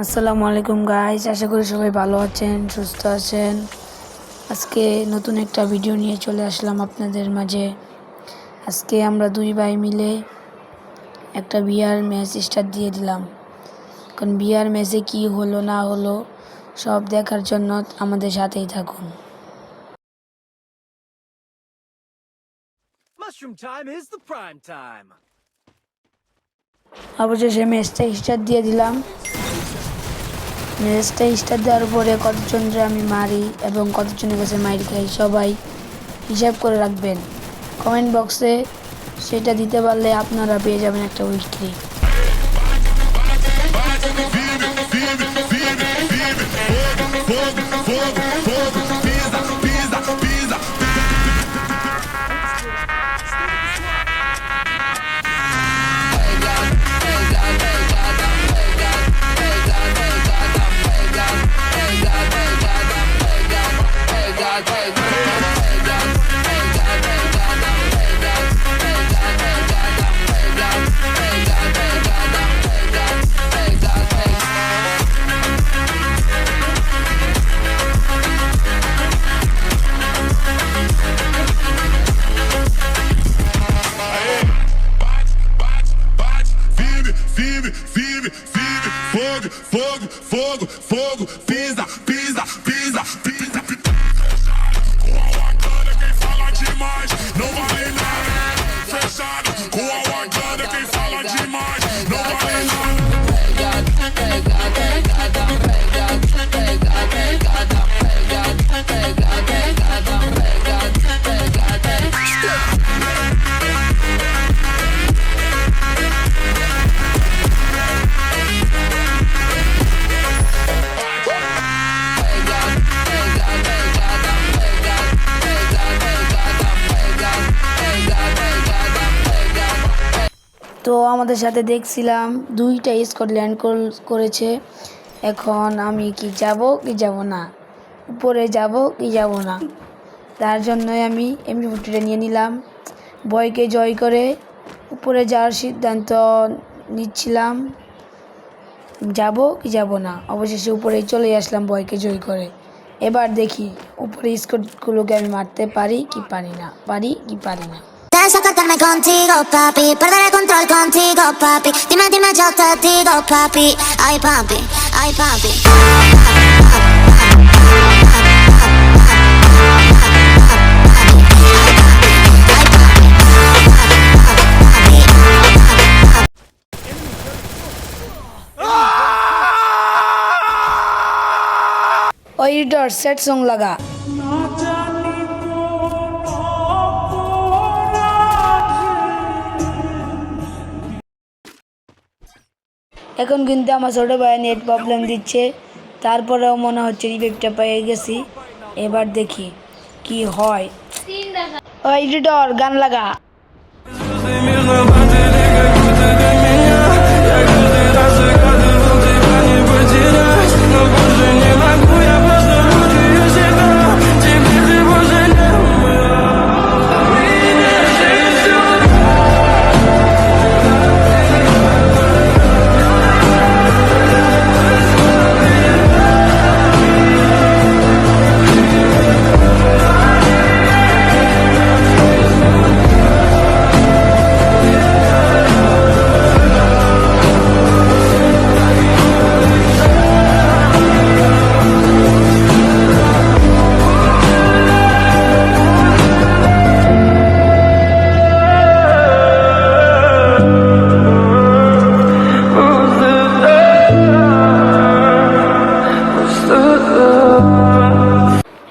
আসসালামু আলাইকুম গাইস, আশা করি সবাই ভালো আছেন, সুস্থ আছেন। আজকে নতুন একটা ভিডিও নিয়ে চলে আসলাম আপনাদের মাঝে। আজকে আমরা দুই ভাই মিলে একটা বিয়ার ম্যাচ স্টার্ট দিয়ে দিলাম। এখন বিয়ার ম্যাচে কি হলো না হলো সব দেখার জন্য আমাদের সাথেই থাকুন। Mushroom time is the prime time. অবশেষে ম্যাচটা স্টার্ট দিয়ে দিলাম। ম্যাচটা স্টার্ট দেওয়ার পরে কতজনরে আমি মারি এবং কতজনের কাছে মাইর খাই সবাই হিসাব করে রাখবেন। কমেন্ট বক্সে সেটা দিতে পারলে আপনারা পেয়ে যাবেন একটা weekly. Fogo, pisa, pisa, pisa, pisa. Com a Wakanda quem fala demais não vale nada. Fechado, com a Wakanda quem fala demais não vale তো আমাদের সাথে দেখছিলাম দুইটা স্কোয়াড ল্যান্ড করেছে। এখন আমি কি যাব কি যাব না, উপরে যাব কি যাব না, তার জন্যই আমি এমপি-40টা নিয়ে নিলাম। ভয়কে জয় করে উপরে যাওয়ার সিদ্ধান্ত নিচ্ছিলাম, যাব কি যাব না। অবশেষে উপরেই চলে আসলাম ভয়কে জয় করে। এবার দেখি উপরে স্কোয়াডগুলোকে আমি মারতে পারি কি পারি না, পারি কি পারি না। Pienso acostarme contigo, papi, perder el control contigo, papi. Dime, yo te digo, papi. Ay, papi, ay, papi. ওই এডিটর সেট সং লাগা। এখন কিন্তু আমার ছোটো ভাই নেট প্রবলেম দিচ্ছে, তারপরেও মনে হচ্ছে রিভাইভটা পেয়ে গেছি। এবার দেখি কি হয়। ওই এডিটর গান লাগা।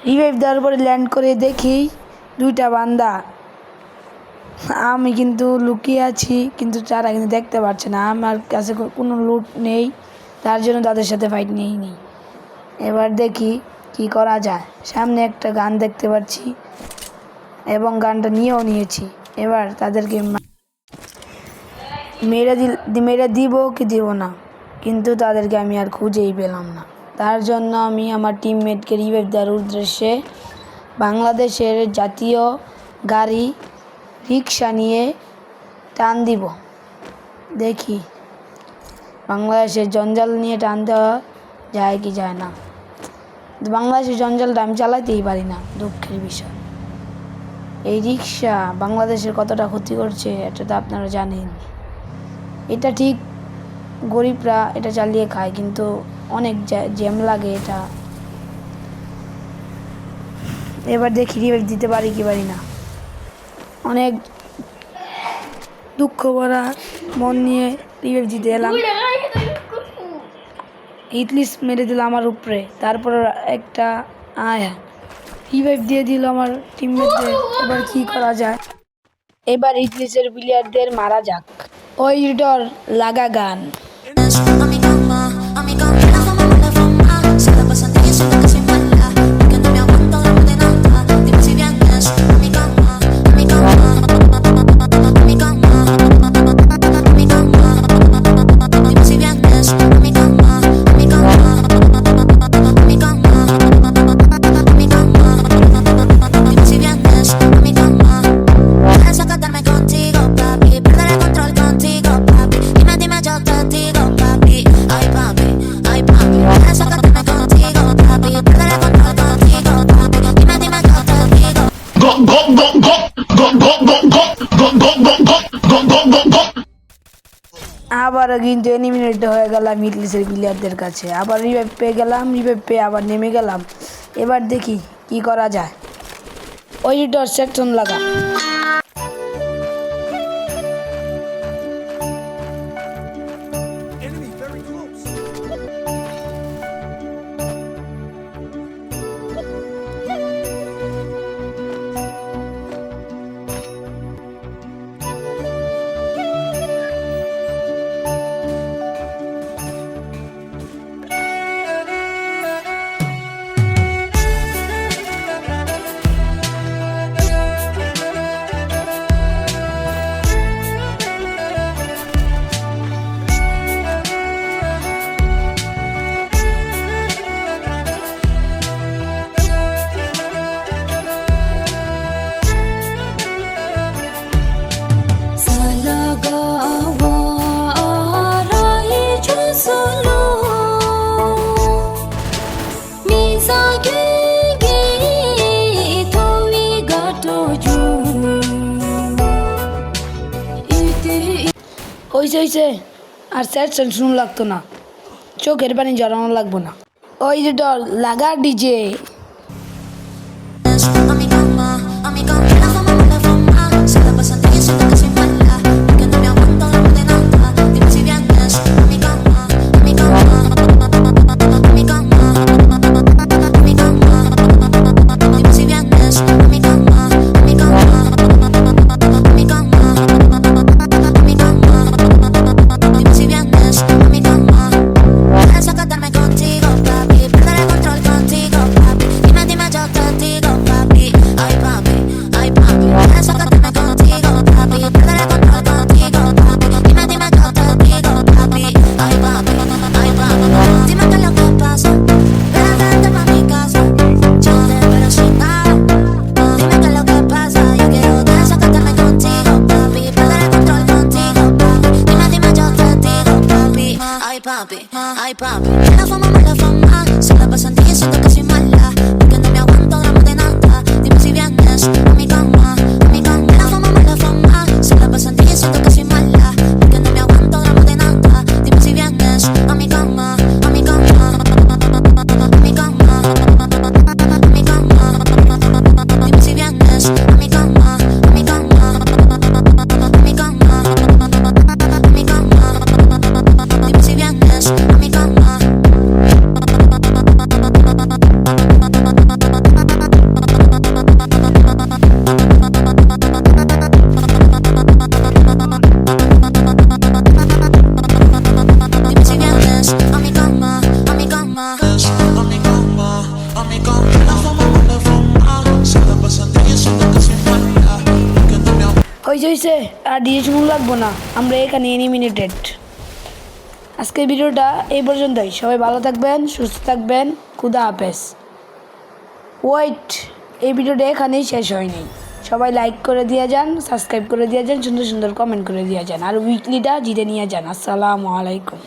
রিভাইভ দেওয়ার পরে ল্যান্ড করে দেখি দুইটা বান্দা। আমি কিন্তু লুকিয়ে আছি, কিন্তু তারা কিন্তু দেখতে পাচ্ছে না। আমার কাছে কোনো লুট নেই, তার জন্য তাদের সাথে ফাইট নিইনি। এবার দেখি কি করা যায়। সামনে একটা গান দেখতে পাচ্ছি এবং গানটা নিয়েও নিয়েছি। এবার তাদেরকে মেরে দিব কি দিব না, কিন্তু তাদেরকে আমি আর খুঁজেই পেলাম না। তার জন্য আমি আমার টিমমেটকে রিভাইভ দেওয়ার উদ্দেশ্যে বাংলাদেশের জাতীয় গাড়ি রিক্সা নিয়ে টান দিব। দেখি বাংলাদেশের জঞ্জাল নিয়ে টানতে যায় কি যায় না। বাংলাদেশের জঞ্জালটা আমি চালাতেই পারি না, দুঃখের বিষয়। এই রিক্সা বাংলাদেশের কতটা ক্ষতি করছে এটা তো আপনারা জানেন। এটা ঠিক গরিবরা এটা চালিয়ে খায়, কিন্তু অনেক জ্যাম লাগে এটা। এবার দেখি রিভাইভ দিতে পারি কি পারি না। অনেক দুঃখ ভরা মন নিয়ে রিভাইভ দিতে এলাম। হিটলিস্ট মেরে দিল আমার উপরে, তারপর একটা রিভাইভ দিয়ে দিল আমার টিমমেটদের। এবার কি করা যায়? এবার হিটলিস্টের প্লেয়ারদের মারা যাক। ওই ডর লাগা গান। A mi cama, la fama me la fama. Se la pasan diciendo que soy mala, que no me aguanto de nada. Dime si vienes a mi cama, a mi cama, a mi cama, a mi cama. Dime si vienes a mi cama, a mi cama, a mi cama, a mi cama. Dime si vienes a mi cama. Vas a quedarme contigo, papi. Perder el control contigo, papi. Dime yo te digo, papi. Ay, papi, ay, papi. Vas a quedarme contigo, papi. Perder el control contigo, papi. Dime yo te digo. আবারও কিন্তু eliminate হয়ে গেলাম হিটলিস্টের প্লেয়ারদের কাছে। আবার revive পেয়ে গেলাম, revive পেয়ে আবার নেমে গেলাম। এবার দেখি কি করা যায়। ওই ডর সেকশন লাগা। Enemy very close. হইছে আর সেকশন শুনুন লাগতো না, চোখের পানি জড়ানো লাগবো না। ওই ডর লাগা DJ. A mi cama, la fama me la fama. Se la pasan diciendo que soy mala, que no me aguanto de nada. Dime si vienes a mi cama, a mi cama, a mi cama, a mi cama. Dime si vienes a mi cama, a mi cama, a mi cama, a mi cama. Dime si vienes a mi cama. Vas a quedarme contigo, papi. Perder el control contigo, papi. Dime yo te digo, papi. Ay, papi, ay, papi. Vas a quedarme contigo, papi. Perder el control contigo, papi. Dime yo te digo, papi. Ay, papi, ay, papi. Dime qué es lo que pasa. Ven a verte pa' mi casa. Yo te espero sin nada. Dime qué es lo que pasa. Yo quiero desacatarme contigo, papi. Perder el control contigo, papi. Dime yo te digo, papi. Ay, papi, ay, papi. La fama me la fama. Se la pasan diciendo que soy mala, porque no me aguanto de nada. Dime si vienes a mi cama, a mi cama. La fama me la fama. Se la pasan diciendo que soy mala, porque no me aguanto de nada. Dime si vienes a mi cama, a mi cama, a mi cama, a mi cama. Dime si vienes a mi cama, a mi cama, a mi cama, a mi cama. Dime si vienes a mi cama. Dime si vienes a mi cama, a mi cama. A mi cama, a mi cama. La fama me la fama. Se la pasan diciendo que soy mala, que no me হয়েছে আর DJ শুনুন লাগবো না, আমরা এখানে eliminated. আজকের ভিডিওটা এই পর্যন্তই। সবাই ভালো থাকবেন, সুস্থ থাকবেন, খুদা হাফেজ। ওয়েট, এই ভিডিওটা এখানেই শেষ হয়নি। সবাই লাইক করে দিয়ে যান, সাবস্ক্রাইব করে দিয়ে যান, সুন্দর সুন্দর কমেন্ট করে দিয়ে যান, আর উইকলিটা জিতে নিয়ে যান। আসসালামু আলাইকুম।